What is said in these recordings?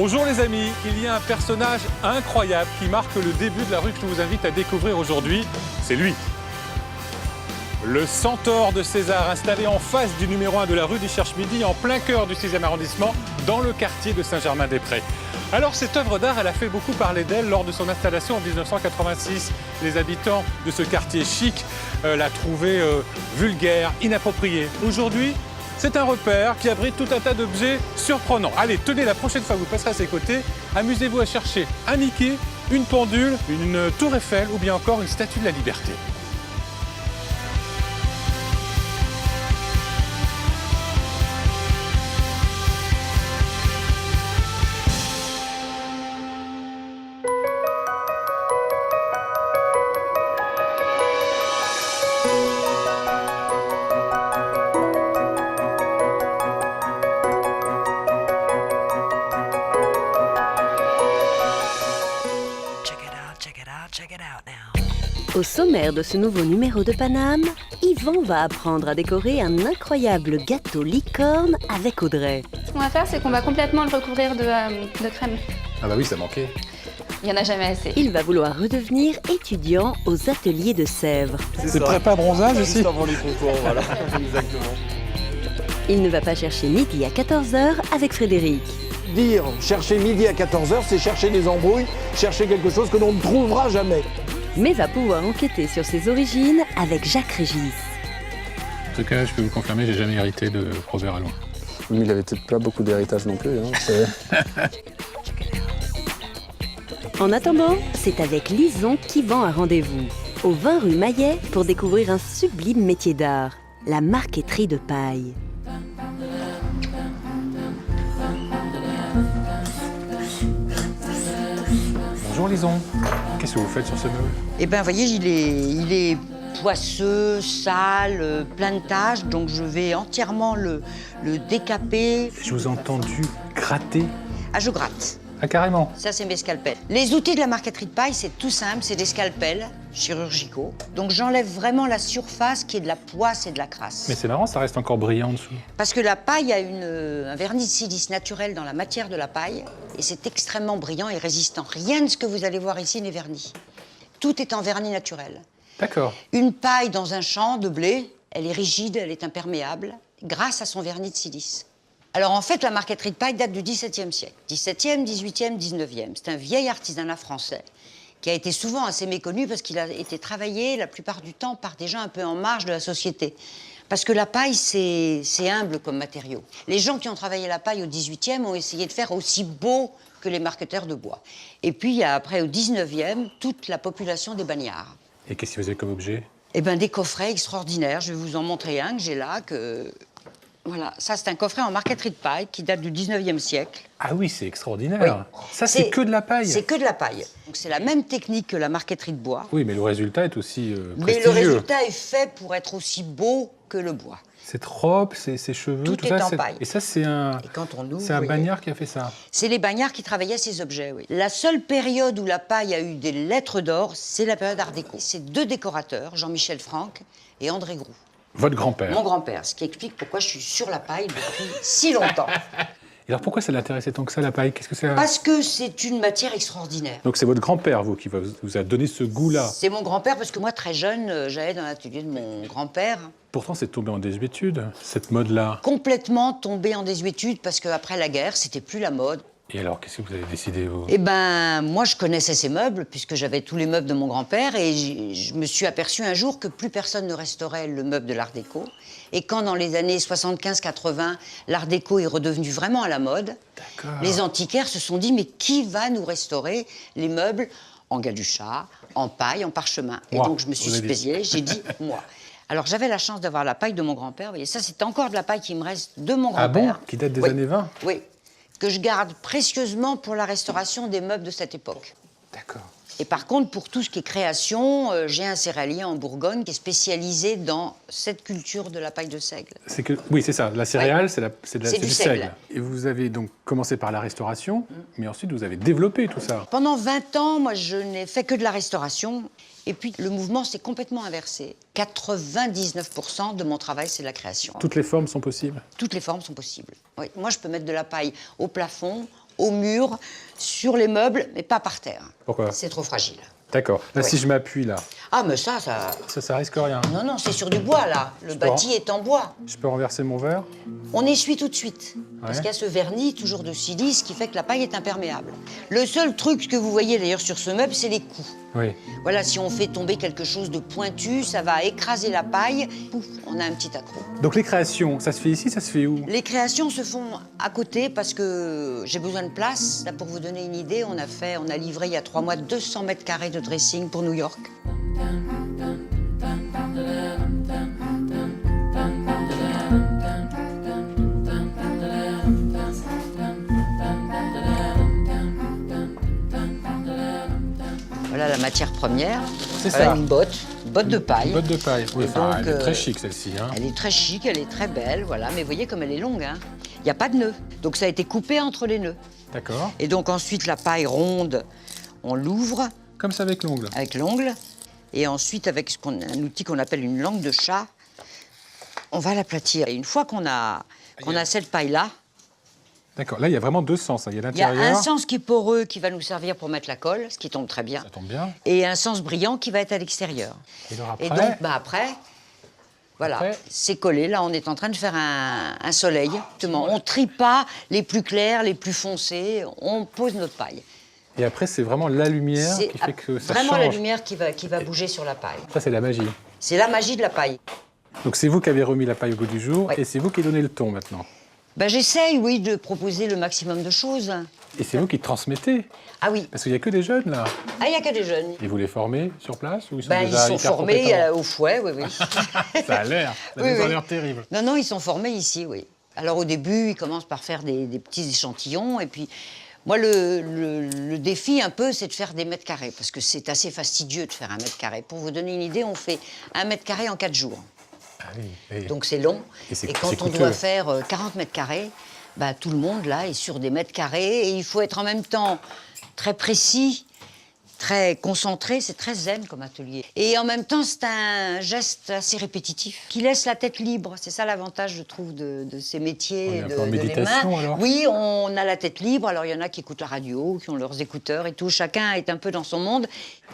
Bonjour les amis, il y a un personnage incroyable qui marque le début de la rue que je vous invite à découvrir aujourd'hui. C'est lui. Le centaure de César, installé en face du numéro 1 de la rue du Cherche-Midi, en plein cœur du 6e arrondissement, dans le quartier de Saint-Germain-des-Prés. Alors cette œuvre d'art, elle a fait beaucoup parler d'elle lors de son installation en 1986. Les habitants de ce quartier chic la trouvaient vulgaire, inappropriée. Aujourd'hui, c'est un repère qui abrite tout un tas d'objets surprenants. Allez, tenez, la prochaine fois que vous passerez à ses côtés, amusez-vous à chercher un Mickey, une pendule, une tour Eiffel ou bien encore une statue de la Liberté. Au sommaire de ce nouveau numéro de Paname, Yvan va apprendre à décorer un incroyable gâteau licorne avec Audrey. Ce qu'on va faire, c'est qu'on va complètement le recouvrir de crème. Ah bah oui, ça manquait. Il n'y en a jamais assez. Il va vouloir redevenir étudiant aux ateliers de Sèvres. C'est prépa bronzage aussi. Juste avant les concours, voilà, exactement. Il ne va pas chercher midi à 14h avec Frédéric. Dire chercher midi à 14h, c'est chercher des embrouilles, chercher quelque chose que l'on ne trouvera jamais. Mais va pouvoir enquêter sur ses origines avec Jacques Régis. En tout cas, je peux vous confirmer, j'ai jamais hérité de Robert Allouin. Mais il avait peut-être pas beaucoup d'héritage non plus. En attendant, c'est avec Lison qu'Yvan a rendez-vous, au 20 rue Maillet, pour découvrir un sublime métier d'art, la marqueterie de paille. Bonjour Lison, qu'est-ce que vous faites sur ce meuble? Eh bien, vous voyez, il est poisseux, sale, plein de taches, donc je vais entièrement le décaper. Je vous ai entendu gratter. Ah, je gratte. Ah carrément. Ça, c'est mes scalpels. Les outils de la marqueterie de paille, c'est tout simple, c'est des scalpels chirurgicaux. Donc j'enlève vraiment la surface qui est de la poisse et de la crasse. Mais c'est marrant, ça reste encore brillant en dessous. Parce que la paille a un vernis de silice naturel dans la matière de la paille, et c'est extrêmement brillant et résistant. Rien de ce que vous allez voir ici n'est verni. Tout est en vernis naturel. D'accord. Une paille dans un champ de blé, elle est rigide, elle est imperméable, grâce à son vernis de silice. Alors en fait, la marqueterie de paille date du XVIIe siècle. XVIIe, XVIIIe, XIXe. C'est un vieil artisanat français qui a été souvent assez méconnu parce qu'il a été travaillé la plupart du temps par des gens un peu en marge de la société. Parce que la paille, c'est humble comme matériau. Les gens qui ont travaillé la paille au XVIIIe ont essayé de faire aussi beau que les marqueteurs de bois. Et puis, il y a après, au XIXe, toute la population des bagnards. Et qu'est-ce qu'ils faisaient comme objet? Eh bien, des coffrets extraordinaires. Je vais vous en montrer un que j'ai là, Voilà, ça c'est un coffret en marqueterie de paille qui date du 19e siècle. Ah oui, c'est extraordinaire. Oui. Ça, c'est que de la paille. C'est que de la paille. Donc c'est la même technique que la marqueterie de bois. Oui, mais le résultat est aussi Mais prestigieux. le résultat est fait pour être aussi beau que le bois. Cette robe, ses cheveux, Tout est ça, en paille. Et ça, c'est un vous bagnard qui a fait ça. C'est les bagnards qui travaillaient ces objets, oui. La seule période où la paille a eu des lettres d'or, c'est la période Art déco. C'est deux décorateurs, Jean-Michel Franck et André Groux. Votre grand-père. Mon grand-père, ce qui explique pourquoi je suis sur la paille depuis si longtemps. Et alors pourquoi ça l'intéressait tant que ça, la paille? Qu'est-ce que c'est? Parce que c'est une matière extraordinaire. Donc c'est votre grand-père, vous, qui vous a donné ce goût-là. C'est mon grand-père, parce que moi, très jeune, j'allais dans l'atelier de mon grand-père. Pourtant, c'est tombé en désuétude, cette mode-là. Complètement tombé en désuétude, parce qu'après la guerre, c'était plus la mode. Et alors, qu'est-ce que vous avez décidé, vous? Eh ben, moi, je connaissais ces meubles, puisque j'avais tous les meubles de mon grand-père, et je me suis aperçue un jour que plus personne ne restaurait le meuble de l'Art déco. Et quand, dans les années 75-80, l'Art déco est redevenu vraiment à la mode, les antiquaires se sont dit, mais qui va nous restaurer les meubles en galuchat, en paille, en parchemin? Et donc, je me suis spécialisée, j'ai dit, moi. Alors, j'avais la chance d'avoir la paille de mon grand-père. Vous voyez, ça, c'est encore de la paille qui me reste de mon grand-père. Ah bon? Qui date des années 20? Oui. Que je garde précieusement pour la restauration des meubles de cette époque. D'accord. Et par contre, pour tout ce qui est création, j'ai un céréalier en Bourgogne qui est spécialisé dans cette culture de la paille de seigle. Oui, c'est ça. La céréale, Oui. c'est du du seigle. seigle. Et vous avez donc commencé par la restauration, mais ensuite vous avez développé tout ça. Pendant 20 ans, moi, je n'ai fait que de la restauration. Et puis, le mouvement s'est complètement inversé. 99% de mon travail, c'est la création. Toutes les formes sont possibles? Toutes les formes sont possibles. Oui. Moi, je peux mettre de la paille au plafond, au mur, sur les meubles, mais pas par terre. Pourquoi? C'est trop fragile. D'accord. Là, Ouais. si je m'appuie, là, Ah, mais ça... ça risque rien. Non, non, c'est sur du bois, là. Le peux bâti est en bois. Je peux renverser mon verre? On essuie tout de suite. Parce Ouais. qu'il y a ce vernis, toujours de silice, qui fait que la paille est imperméable. Le seul truc que vous voyez d'ailleurs sur ce meuble, c'est les coups. Oui. Voilà, si on fait tomber quelque chose de pointu, ça va écraser la paille. Pouf, on a un petit accroc. Donc les créations, ça se fait ici, ça se fait où? Les créations se font à côté parce que j'ai besoin de place. Là, pour vous donner une idée, on a livré il y a 3 mois 200 mètres carrés de dressing pour New York. Voilà la matière première. C'est Voilà ça. une botte de paille. Une botte de paille. Oui, Et enfin, donc, elle est très chic, celle-ci. Hein. Elle est très chic, elle est très belle, voilà. Mais vous voyez comme elle est longue, hein. Il n'y a pas de nœud. Donc ça a été coupé entre les nœuds. D'accord. Et donc ensuite, la paille ronde, on l'ouvre Comme ça avec l'ongle. avec l'ongle. Et ensuite, avec un outil qu'on appelle une langue de chat, on va l'aplatir. Et une fois qu'on a cette paille-là, D'accord. Là, il y a vraiment deux sens. Hein. Il y a il y a l'intérieur. un sens qui est poreux qui va nous servir pour mettre la colle, ce qui tombe très bien. Ça tombe bien. Et un sens brillant qui va être à l'extérieur. Et alors après, Et donc, après, voilà, Après- c'est collé. Là, on est en train de faire un soleil. Justement, on trie pas les plus clairs, les plus foncés. On pose notre paille. et après, c'est vraiment la lumière C'est qui fait que ça vraiment change. la lumière qui va bouger sur la paille. Ça, c'est la magie. C'est la magie de la paille. Donc c'est vous qui avez remis la paille au goût du jour Ouais. et c'est vous qui donnez le ton maintenant. Ben, j'essaye, oui, de proposer le maximum de choses. Et c'est vous qui transmettez. Ah oui, Parce qu'il n'y a que des jeunes là. il n'y a que des jeunes. Et vous les formez sur place ou ils sont Ben, ils déjà sont hyper formés compétents au fouet, oui, oui. Ça a l'air. Ça Oui, a oui. l'air terrible. Non, non, ils sont formés ici, oui. Alors au début, ils commencent par faire des petits échantillons. Et puis, moi, le défi un peu, c'est de faire des mètres carrés. Parce que c'est assez fastidieux de faire 1 mètre carré. Pour vous donner une idée, on fait 1 mètre carré en 4 jours. Ah oui. Et- Donc c'est long. Et c'est- quand c'est on coûteux. doit faire 40 mètres carrés, bah, tout le monde là est sur des mètres carrés et il faut être en même temps très précis, très concentré. C'est très zen comme atelier. Et en même temps, c'est un geste assez répétitif qui laisse la tête libre. C'est ça l'avantage, je trouve, de ces métiers. On est un de, peu en de les méditation, mains. alors Oui, on a la tête libre. Alors il y en a qui écoutent la radio, qui ont leurs écouteurs et tout. Chacun est un peu dans son monde.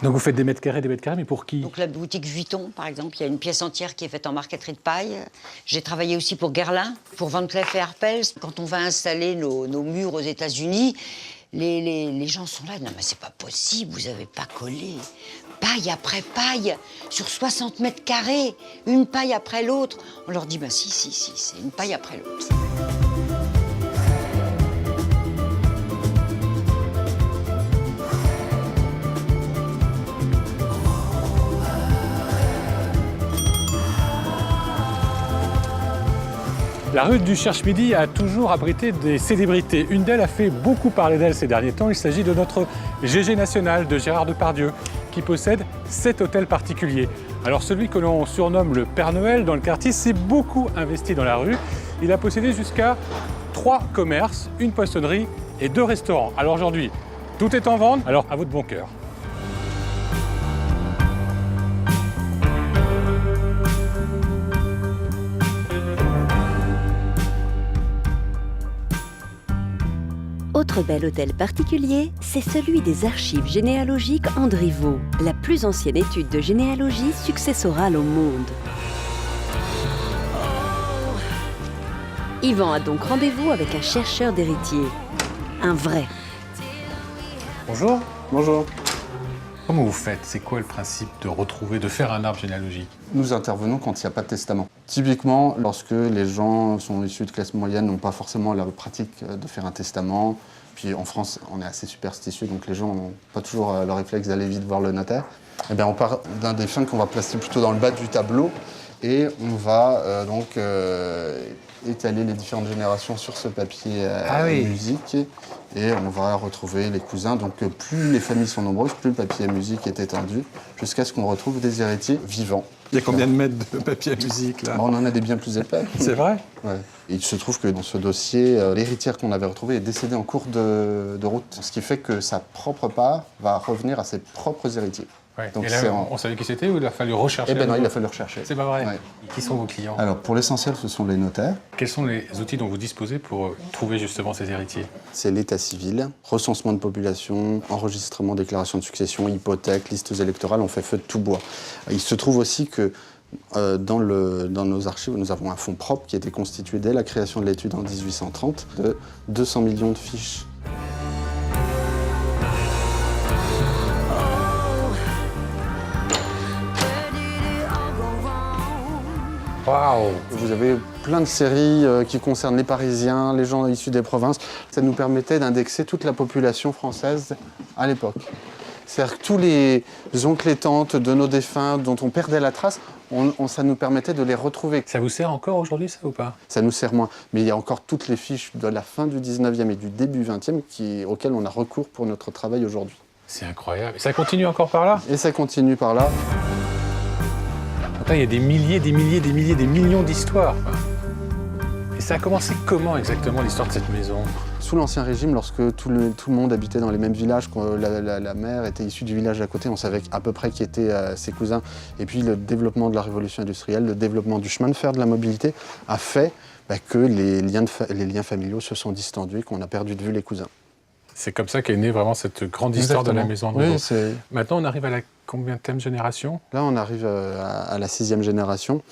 Donc vous faites des mètres carrés, mais pour qui? Donc la boutique Vuitton, par exemple, il y a une pièce entière qui est faite en marqueterie de paille. J'ai travaillé aussi pour Guerlain, pour Van Cleef & Arpels. Quand on va installer nos murs aux États-Unis, les gens sont là, non mais c'est pas possible, vous avez pas collé. Paille après paille, sur 60 mètres carrés, une paille après l'autre. On leur dit, bah si, c'est une paille après l'autre. La rue du Cherche-Midi a toujours abrité des célébrités. Une d'elles a fait beaucoup parler d'elle ces derniers temps. Il s'agit de notre GG national de Gérard Depardieu, qui possède 7 hôtels particuliers. Alors celui que l'on surnomme le Père Noël dans le quartier s'est beaucoup investi dans la rue. Il a possédé jusqu'à 3 commerces, une poissonnerie et 2 restaurants. Alors aujourd'hui, tout est en vente, alors à votre bon cœur. Autre bel hôtel particulier, c'est celui des archives généalogiques Andriveau, la plus ancienne étude de généalogie successorale au monde. Yvan a donc rendez-vous avec un chercheur d'héritiers. Un vrai. Bonjour. Bonjour. Comment vous faites? C'est quoi le principe de retrouver, de faire un arbre généalogique? Nous intervenons quand il n'y a pas de testament. Typiquement, lorsque les gens sont issus de classe moyenne, n'ont pas forcément la pratique de faire un testament. Puis en France, on est assez superstitieux, donc les gens n'ont pas toujours le réflexe d'aller vite voir le notaire. Eh bien, on part d'un défunt qu'on va placer plutôt dans le bas du tableau et on va donc étaler les différentes générations sur ce papier musique et on va retrouver les cousins. Donc plus les familles sont nombreuses, plus le papier à musique est étendu jusqu'à ce qu'on retrouve des héritiers vivants. Il y a combien de mètres de papier à musique là? Bon, on en a des bien plus épais. C'est vrai? Ouais. Et il se trouve que dans ce dossier, l'héritière qu'on avait retrouvée est décédée en cours de route, ce qui fait que sa propre part va revenir à ses propres héritiers. Ouais. Donc Et là, on savait qui c'était ou il a fallu rechercher? Eh ben non, il a fallu rechercher. C'est pas vrai. Ouais. Qui sont vos clients? Alors, pour l'essentiel, ce sont les notaires. Quels sont les outils dont vous disposez pour trouver justement ces héritiers? C'est l'état civil, recensement de population, enregistrement, déclaration de succession, hypothèque, listes électorales, on fait feu de tout bois. Il se trouve aussi que dans nos archives, nous avons un fonds propre qui a été constitué dès la création de l'étude en 1830 de 200 millions de fiches. Waouh! Vous avez plein de séries qui concernent les Parisiens, les gens issus des provinces. Ça nous permettait d'indexer toute la population française à l'époque. C'est-à-dire que tous les oncles et tantes de nos défunts dont on perdait la trace, ça nous permettait de les retrouver. Ça vous sert encore aujourd'hui, ça, ou pas? Ça nous sert moins. Mais il y a encore toutes les fiches de la fin du 19e et du début 20e auxquelles on a recours pour notre travail aujourd'hui. C'est incroyable. Et ça continue encore par là? Et ça continue par là. Donc là, il y a des milliers, des millions d'histoires. Et ça a commencé comment exactement l'histoire de cette maison? Sous l'Ancien Régime, lorsque tout le monde habitait dans les mêmes villages, quand la mère était issue du village d'à côté, on savait à peu près qui étaient ses cousins. Et puis le développement de la révolution industrielle, le développement du chemin de fer, de la mobilité, a fait que les liens familiaux se sont distendus et qu'on a perdu de vue les cousins. C'est comme ça qu'est née vraiment cette grande histoire de la maison de Oui, Nouveau. c'est... Maintenant, on arrive à la combienième génération? Là, on arrive à la 6e génération.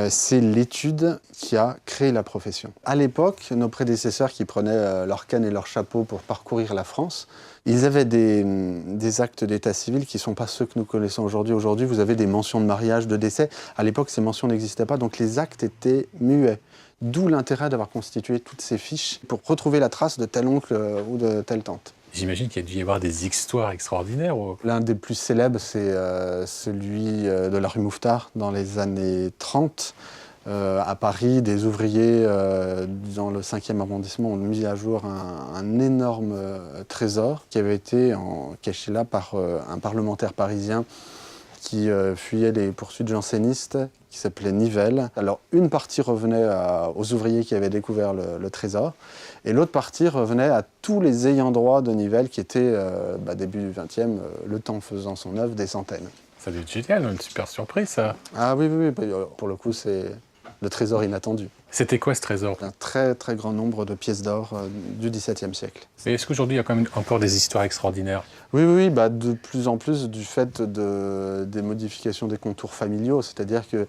C'est l'étude qui a créé la profession. À l'époque, nos prédécesseurs qui prenaient leur canne et leur chapeau pour parcourir la France, ils avaient des actes d'état civil qui ne sont pas ceux que nous connaissons aujourd'hui. Aujourd'hui, vous avez des mentions de mariage, de décès. À l'époque, ces mentions n'existaient pas, donc les actes étaient muets. D'où l'intérêt d'avoir constitué toutes ces fiches pour retrouver la trace de tel oncle ou de telle tante. J'imagine qu'il y a dû y avoir des histoires extraordinaires. L'un des plus célèbres, c'est celui de la rue Mouffetard dans les années 30. À Paris, des ouvriers dans le 5e arrondissement ont mis à jour un énorme trésor qui avait été caché là par un parlementaire parisien qui fuyait les poursuites jansénistes, qui s'appelait Nivelle. Alors, une partie revenait aux ouvriers qui avaient découvert le trésor, et l'autre partie revenait à tous les ayants droit de Nivelle, qui étaient, début du XXe, le temps faisant son œuvre, des centaines. Ça doit être génial, une super surprise, ça. Ah oui, pour le coup, c'est le trésor inattendu. C'était quoi, ce trésor? Un très, très grand nombre de pièces d'or du XVIIe siècle. Et est-ce qu'aujourd'hui, il y a quand même encore des histoires extraordinaires? Oui, de plus en plus du fait des modifications des contours familiaux. C'est-à-dire que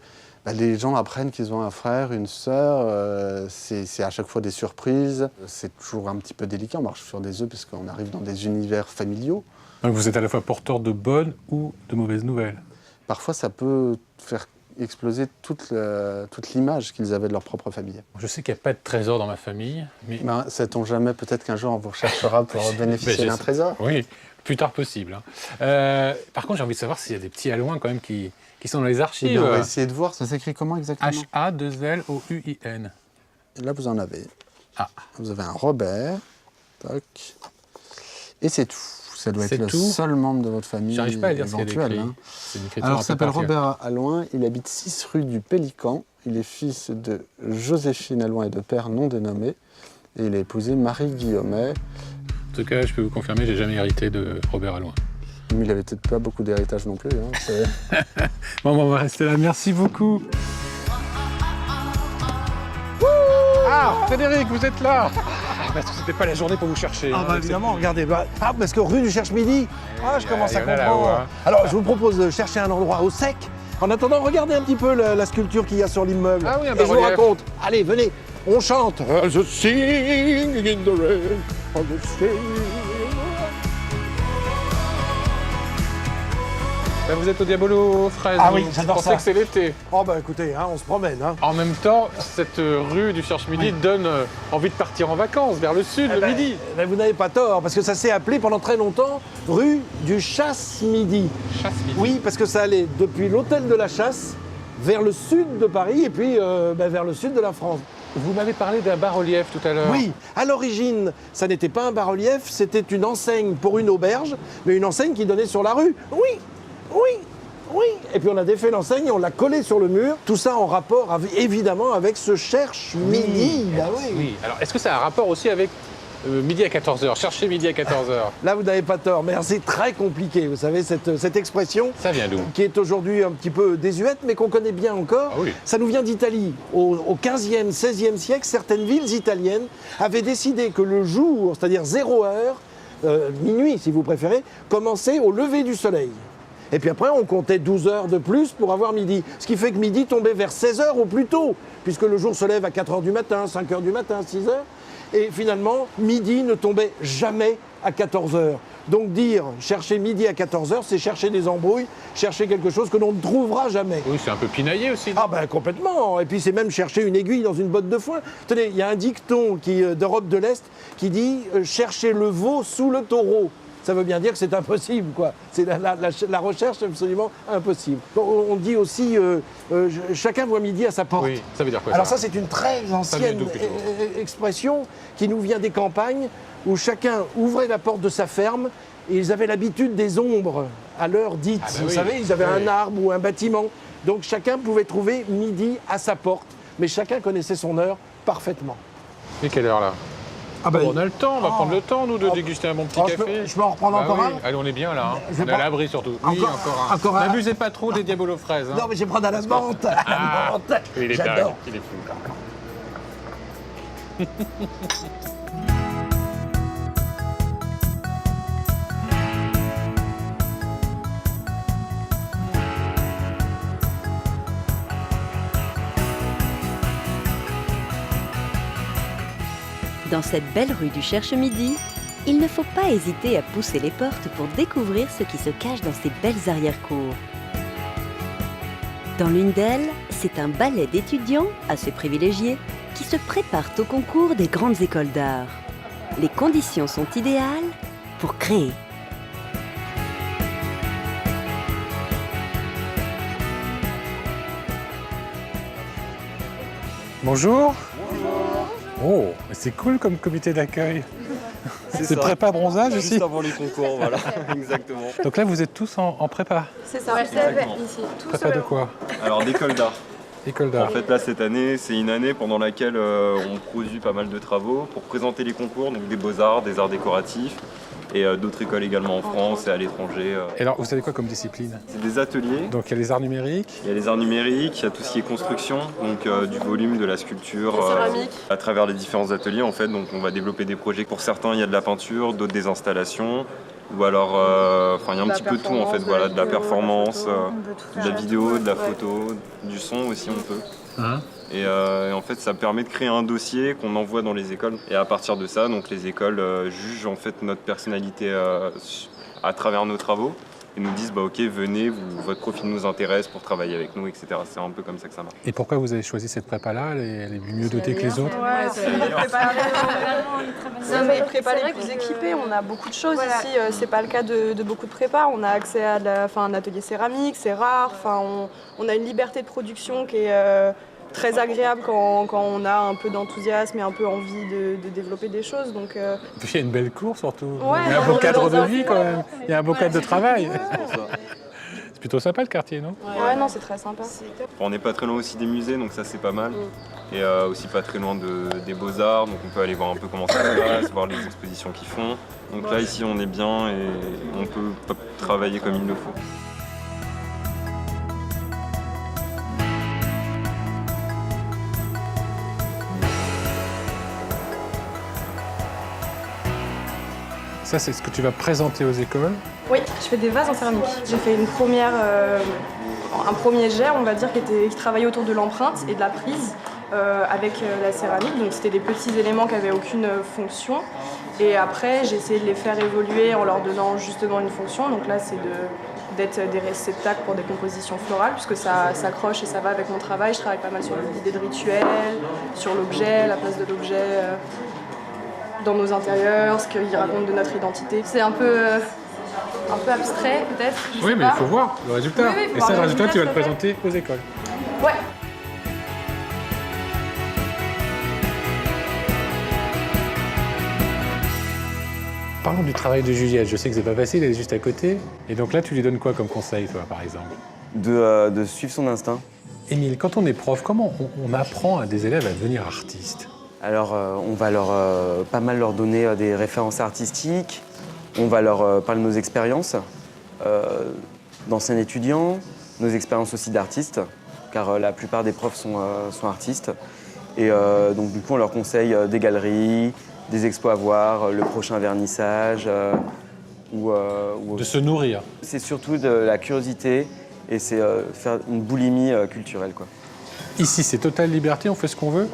les gens apprennent qu'ils ont un frère, une sœur. C'est à chaque fois des surprises. C'est toujours un petit peu délicat. On marche sur des œufs parce qu'on arrive dans des univers familiaux. Donc vous êtes à la fois porteur de bonnes ou de mauvaises nouvelles? Parfois, ça peut faire exploser toute l'image qu'ils avaient de leur propre famille. Je sais qu'il n'y a pas de trésor dans ma famille, mais... Sait-on jamais, peut-être qu'un jour on vous recherchera pour bénéficier d'un trésor. Oui, plus tard possible. Par contre, j'ai envie de savoir s'il y a des petits Alouins quand même qui sont dans les archives. On va essayer de voir, ça s'écrit comment exactement? H-A-2-L-O-U-I-N. Et là, vous en avez. Ah. Vous avez un Robert. Toc. Et c'est tout. Ça doit être le tout seul membre de votre famille. J'arrive pas à lire ce qu'il y a éventuel. d'écrit. C'est une écriture Alors, un il peu s'appelle particulière. Robert Allouin. Il habite 6 rue du Pélican. Il est fils de Joséphine Allouin et de père non dénommé. Et il a épousé Marie Guillaumet. En tout cas, je peux vous confirmer, j'ai jamais hérité de Robert Allouin. Mais il avait peut-être pas beaucoup d'héritage non plus. Bon, on va rester là. Merci beaucoup. Ah, Frédéric, vous êtes là. Parce que c'était pas la journée pour vous chercher. Ah évidemment, regardez. Parce que rue du Cherche-Midi, je commence à il y en a comprendre. là-haut, hein. Alors, je vous propose de chercher un endroit au sec. En attendant, regardez un petit peu la sculpture qu'il y a sur l'immeuble. Ah oui, un Et je vous bas-relief. raconte. Allez, venez, on chante. As a singing in the rain, on the sea. Là, vous êtes au Diabolo aux fraises. Ah oui, vous j'adore pensez ça. que c'est l'été. Oh écoutez, on se promène. En même temps, cette rue du Cherche-Midi donne envie de partir en vacances vers le sud, le midi. Vous n'avez pas tort, parce que ça s'est appelé pendant très longtemps rue du Chasse-Midi. Chasse-Midi. Oui, parce que ça allait depuis l'hôtel de la Chasse vers le sud de Paris et puis vers le sud de la France. Vous m'avez parlé d'un bas-relief tout à l'heure. Oui, à l'origine, ça n'était pas un bas-relief, c'était une enseigne pour une auberge, mais une enseigne qui donnait sur la rue. Oui. Et puis on a défait l'enseigne et on l'a collée sur le mur. Tout ça en rapport évidemment avec ce Cherche-Midi. Bah oui. Oui. Alors, est-ce que ça a un rapport aussi avec Midi à 14h, cherchez midi à 14h. Là, vous n'avez pas tort, mais alors, c'est très compliqué, vous savez, cette expression. Ça vient d'où? Qui est aujourd'hui un petit peu désuète, mais qu'on connaît bien encore. Ah oui. Ça nous vient d'Italie. Au 15e, 16e siècle, certaines villes italiennes avaient décidé que le jour, c'est-à-dire 0 heure, minuit si vous préférez, commençait au lever du soleil. Et puis après, on comptait 12 heures de plus pour avoir midi. Ce qui fait que midi tombait vers 16 heures au plus tôt, puisque le jour se lève à 4 heures du matin, 5 heures du matin, 6 heures. Et finalement, midi ne tombait jamais à 14 heures. Donc dire chercher midi à 14 heures, c'est chercher des embrouilles, chercher quelque chose que l'on ne trouvera jamais. Oui, c'est un peu pinaillé aussi. Non? Ah ben complètement. Et puis c'est même chercher une aiguille dans une botte de foin. Tenez, il y a un dicton d'Europe de l'Est qui dit chercher le veau sous le taureau. Ça veut bien dire que c'est impossible, quoi. C'est la recherche absolument impossible. On dit aussi chacun voit midi à sa porte. Oui, ça veut dire quoi? Alors ça, c'est une très ancienne expression qui nous vient des campagnes où chacun ouvrait la porte de sa ferme et ils avaient l'habitude des ombres à l'heure dite. Ah bah Vous oui. savez, ils avaient Oui. un arbre ou un bâtiment. Donc chacun pouvait trouver midi à sa porte. Mais chacun connaissait son heure parfaitement. Et quelle heure là? Ah ben, On a le temps, on va prendre le temps, nous, de déguster un bon petit café. je peux en reprendre encore un. Allez, on est bien là. Hein. Je vais On est à pas- l'abri surtout. Oui, Encore encore un. un. N'abusez pas trop des diabolos fraises. Hein. Non, mais je vais prendre à la menthe. À la Ah, menthe. il est J'adore. dingue, il est fou. Dans cette belle rue du Cherche-Midi, il ne faut pas hésiter à pousser les portes pour découvrir ce qui se cache dans ces belles arrière-cours. Dans l'une d'elles, c'est un ballet d'étudiants, assez privilégiés, qui se préparent au concours des grandes écoles d'art. Les conditions sont idéales pour créer. Bonjour. Oh, mais c'est cool comme comité d'accueil. C'est prépa bronzage aussi. Juste avant les concours, voilà, exactement. Donc là, vous êtes tous en prépa. C'est ça, ici. Tout Prépa de quoi? Alors d'école d'art. École En d'art. fait là cette année, c'est une année pendant laquelle on produit pas mal de travaux pour présenter les concours, donc des beaux-arts, des arts décoratifs et d'autres écoles également en France et à l'étranger. Et alors, vous savez quoi comme discipline? C'est des ateliers, Donc il y a les arts numériques. il y a les arts numériques, il y a tout ce qui est construction, donc du volume, de la sculpture. céramique. À travers les différents ateliers en fait, donc on va développer des projets. Pour certains il y a de la peinture, d'autres des installations. Ou alors, il y a un petit peu de tout en fait, voilà, de la performance, de la vidéo, de la photo, du son aussi on peut. Hein? Et en fait, ça permet de créer un dossier qu'on envoie dans les écoles. Et à partir de ça, donc les écoles jugent en fait notre personnalité à travers nos travaux et nous disent bah ok, venez, votre profil nous intéresse pour travailler avec nous, etc. C'est un peu comme ça que ça marche. Et pourquoi vous avez choisi cette prépa-là? Elle est mieux dotée que les autres? C'est une prépa les plus équipées, on a beaucoup de choses ici, c'est pas le cas de beaucoup de prépas, on a accès à un atelier céramique, c'est rare, on a une liberté de production qui est très agréable quand on a un peu d'enthousiasme et un peu envie de développer des choses. Donc, Puis il y a une belle cour surtout. Ouais, il y a un beau on est cadre dans de un vie coin. quand même. Il y a un beau cadre de travail. C'est pour ça. C'est plutôt sympa le quartier, non? ouais, non, c'est très sympa. On n'est pas très loin aussi des musées, donc ça c'est pas mal. Et aussi pas très loin des beaux-arts, donc on peut aller voir un peu comment ça se passe, voir les expositions qu'ils font. Donc là ici on est bien et on peut travailler comme il le faut. Ça, c'est ce que tu vas présenter aux écoles. Oui, je fais des vases en céramique. J'ai fait un premier jet, on va dire, qui travaillait autour de l'empreinte et de la prise avec la céramique. Donc c'était des petits éléments qui n'avaient aucune fonction. Et après, j'ai essayé de les faire évoluer en leur donnant justement une fonction. Donc là, c'est d'être des réceptacles pour des compositions florales, puisque ça s'accroche et ça va avec mon travail. Je travaille pas mal sur l'idée de rituel, sur l'objet, la place de l'objet dans nos intérieurs, ce qu'il raconte de notre identité. C'est un peu abstrait peut-être. je Oui, sais mais pas. il faut voir le résultat. Oui, faut Et voir ça, le le résultat, tu vas le résultat, présenter aux écoles. Ouais. Parlons du travail de Juliette. Je sais que c'est pas facile, elle est juste à côté. Et donc là, tu lui donnes quoi comme conseil, toi, par exemple? De suivre son instinct. Émile, quand on est prof, comment on apprend à des élèves à devenir artistes? Alors, on va pas mal leur donner des références artistiques. On va leur parler de nos expériences d'anciens étudiants, nos expériences aussi d'artistes, car la plupart des profs sont artistes. Et donc, du coup, on leur conseille des galeries, des expos à voir, le prochain vernissage. De se nourrir. C'est surtout de la curiosité et c'est faire une boulimie culturelle, quoi. Ici, c'est totale liberté, on fait ce qu'on veut?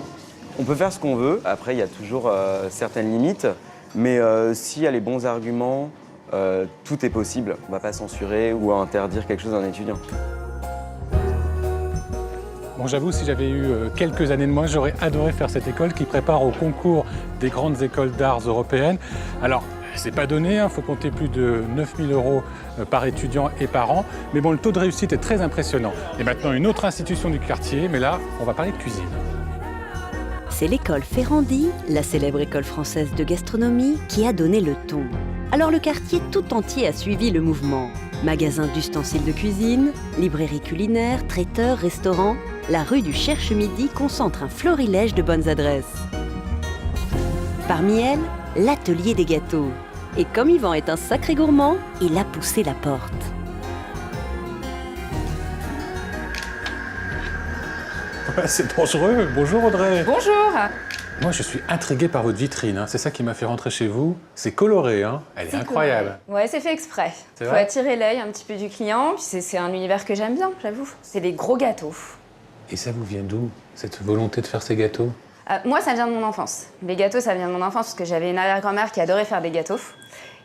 On peut faire ce qu'on veut. Après, il y a toujours certaines limites. Mais s'il y a les bons arguments, tout est possible. On ne va pas censurer ou interdire quelque chose à un étudiant. Bon, j'avoue, si j'avais eu quelques années de moins, j'aurais adoré faire cette école qui prépare au concours des grandes écoles d'arts européennes. Alors, c'est pas donné, il faut compter plus de 9 000 € par étudiant et par an. Mais bon, le taux de réussite est très impressionnant. Et maintenant, une autre institution du quartier, mais là, on va parler de cuisine. C'est l'école Ferrandi, la célèbre école française de gastronomie, qui a donné le ton. Alors le quartier tout entier a suivi le mouvement. Magasins d'ustensiles de cuisine, librairies culinaires, traiteurs, restaurants, la rue du Cherche-Midi concentre un florilège de bonnes adresses. Parmi elles, l'atelier des gâteaux. Et comme Yvan est un sacré gourmand, il a poussé la porte. Ouais, c'est dangereux. Bonjour Audrey. Bonjour. Moi, je suis intrigué par votre vitrine, hein. C'est ça qui m'a fait rentrer chez vous. C'est coloré, hein. Elle est incroyable. Ouais, c'est fait exprès. C'est Faut vrai attirer l'œil un petit peu du client, puis c'est un univers que j'aime bien, j'avoue. C'est les gros gâteaux. Et ça vous vient d'où, cette volonté de faire ces gâteaux? Moi, ça vient de mon enfance. Les gâteaux, ça vient de mon enfance parce que j'avais une arrière-grand-mère qui adorait faire des gâteaux.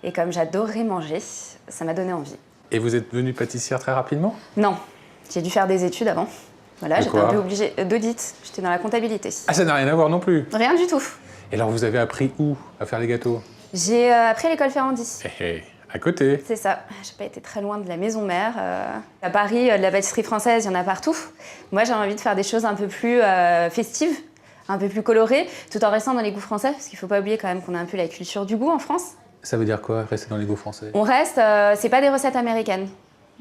Et comme j'adorais manger, ça m'a donné envie. Et vous êtes devenue pâtissière très rapidement? Non, j'ai dû faire des études avant. Voilà, De j'étais quoi un peu obligée d'audit. J'étais dans la comptabilité. Ah, ça n'a rien à voir non plus. Rien du tout. Et alors, vous avez appris où à faire les gâteaux? J'ai appris à l'école Ferrandi. À côté. C'est ça. J'ai pas été très loin de la maison mère. À Paris, de la pâtisserie française, il y en a partout. Moi, j'ai envie de faire des choses un peu plus festives, un peu plus colorées, tout en restant dans les goûts français, parce qu'il faut pas oublier quand même qu'on a un peu la culture du goût en France. Ça veut dire quoi, rester dans les goûts français? On reste, c'est pas des recettes américaines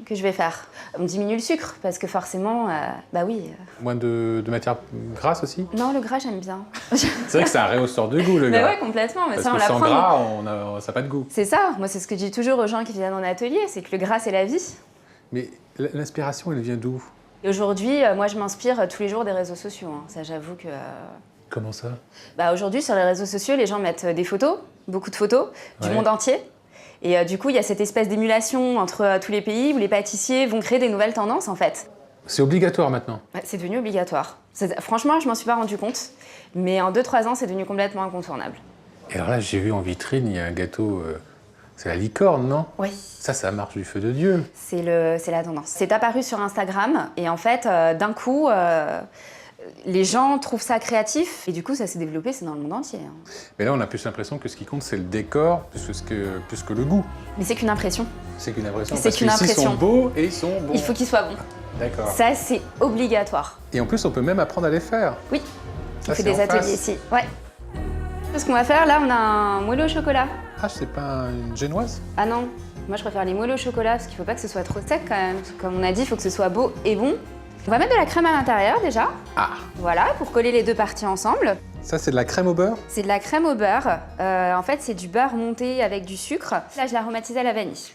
que je vais faire. On diminue le sucre, parce que forcément, bah oui. Moins de matière grasse aussi? Non, le gras, j'aime bien. C'est vrai que c'est un rehausseur de goût, le gras. Mais ouais, complètement. Mais Parce ça, on que sans l'apprend. gras, ça n'a pas de goût. C'est ça. Moi, c'est ce que je dis toujours aux gens qui viennent en atelier, c'est que le gras, c'est la vie. Mais l'inspiration, elle vient d'où? Et aujourd'hui, moi, je m'inspire tous les jours des réseaux sociaux. Hein. Ça, j'avoue que... Comment ça? Bah, aujourd'hui, sur les réseaux sociaux, les gens mettent des photos, beaucoup de photos, du monde entier. Et du coup, il y a cette espèce d'émulation entre tous les pays où les pâtissiers vont créer des nouvelles tendances, en fait. C'est obligatoire maintenant? Ouais, c'est devenu obligatoire. Franchement, je m'en suis pas rendu compte. Mais en 2-3 ans, c'est devenu complètement incontournable. Et alors là, j'ai vu en vitrine, il y a un gâteau... c'est la licorne, non? Oui. Ça marche du feu de Dieu. C'est la tendance. C'est apparu sur Instagram. Et en fait, d'un coup... les gens trouvent ça créatif et du coup ça s'est développé, c'est dans le monde entier. Hein. Mais là on a plus l'impression que ce qui compte c'est le décor plus que le goût. Mais c'est qu'une impression. C'est qu'une impression. C'est parce qu'une qu'ici, impression. Ils sont beaux et ils sont bons. Il faut qu'ils soient bons. D'accord. Ça c'est obligatoire. Et en plus on peut même apprendre à les faire. Oui, ça, on fait des ateliers ici. Ouais. Ce qu'on va faire là, on a un moelleux au chocolat. Ah, c'est pas une génoise? Ah non, moi je préfère les moelleux au chocolat parce qu'il faut pas que ce soit trop sec quand même. Parce que, comme on a dit, il faut que ce soit beau et bon. On va mettre de la crème à l'intérieur déjà. Ah. Voilà, pour coller les deux parties ensemble. Ça, c'est de la crème au beurre? C'est de la crème au beurre. En fait, c'est du beurre monté avec du sucre. Là, je l'ai aromatisé à la vanille.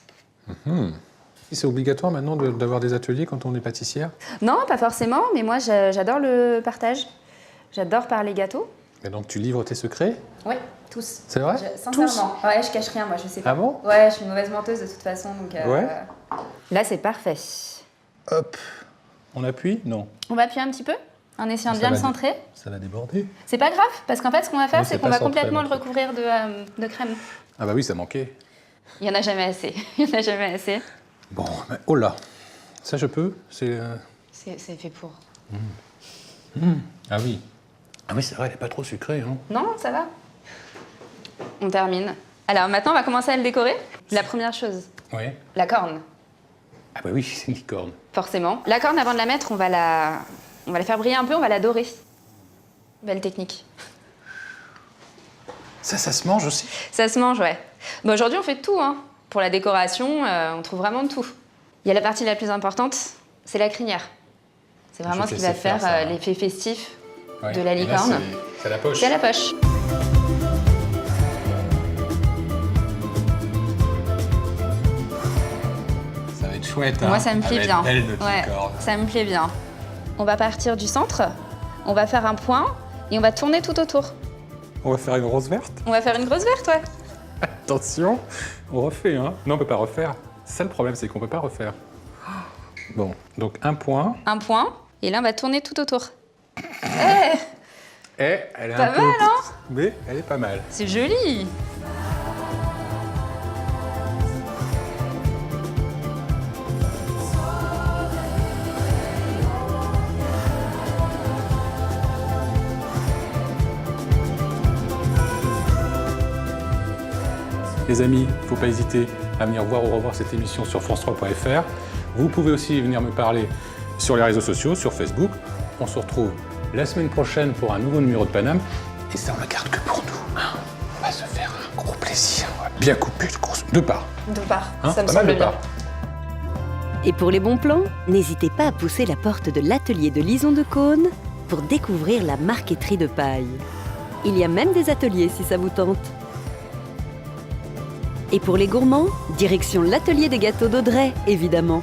C'est obligatoire maintenant d'avoir des ateliers quand on est pâtissière? Non, pas forcément, mais moi, j'adore le partage. J'adore parler gâteau. Et donc, tu livres tes secrets? Oui, tous. C'est vrai? Sincèrement. Ouais, je cache rien, moi, je sais pas. Ah bon? Ouais, je suis une mauvaise menteuse de toute façon, donc... Ouais. Là, c'est parfait. Hop. On appuie? Non. On va appuyer un petit peu, en essayant de bien le centrer. Ça va déborder. C'est pas grave, parce qu'en fait, ce qu'on va faire, Non, c'est c'est qu'on pas va centré, complètement non. le recouvrir de crème. Ah bah oui, ça manquait. Il y en a jamais assez. Il y en a jamais assez. Bon, mais oh là. Ça, je peux? C'est fait pour. Ah oui. Ah oui, c'est vrai, elle est pas trop sucrée, hein. Non, ça va. On termine. Alors maintenant, on va commencer à le décorer. La première chose, Oui. la corne. Ah bah oui, c'est une licorne. Forcément. La corne, avant de la mettre, on va la faire briller un peu, on va la dorer. Belle technique. Ça se mange aussi? Ça se mange, ouais. Bon, aujourd'hui, on fait de tout, hein. Pour la décoration, on trouve vraiment de tout. Il y a la partie la plus importante, c'est la crinière. C'est vraiment Je ce qui sais va faire faire ça. l'effet festif. de la Et là, licorne. c'est à la poche. C'est à la poche. Ça va être chouette. Moi, hein. ça me plaît Elle va bien. être belle, notre licorne. Ça me plaît bien. On va partir du centre, on va faire un point et on va tourner tout autour. On va faire une rose verte. On va faire une grosse verte, ouais. Attention, on refait, hein. Non, on peut pas refaire. C'est ça le problème, c'est qu'on peut pas refaire. Bon, donc un point. Un point, et là, on va tourner tout autour. Et elle est Pas un peu... mal, hein. Mais elle est pas mal. C'est joli. Les amis, il ne faut pas hésiter à venir voir ou revoir cette émission sur france3.fr. Vous pouvez aussi venir me parler sur les réseaux sociaux, sur Facebook. On se retrouve la semaine prochaine pour un nouveau numéro de Paname. Et ça, on le garde que pour nous. Hein. On va se faire un gros plaisir. On va bien couper de part. De part, Hein, ça me pas mal semble de bien. part. Et pour les bons plans, n'hésitez pas à pousser la porte de l'atelier de Lison de Caunes pour découvrir la marqueterie de paille. Il y a même des ateliers si ça vous tente. Et pour les gourmands, direction l'atelier des gâteaux d'Audrey, évidemment.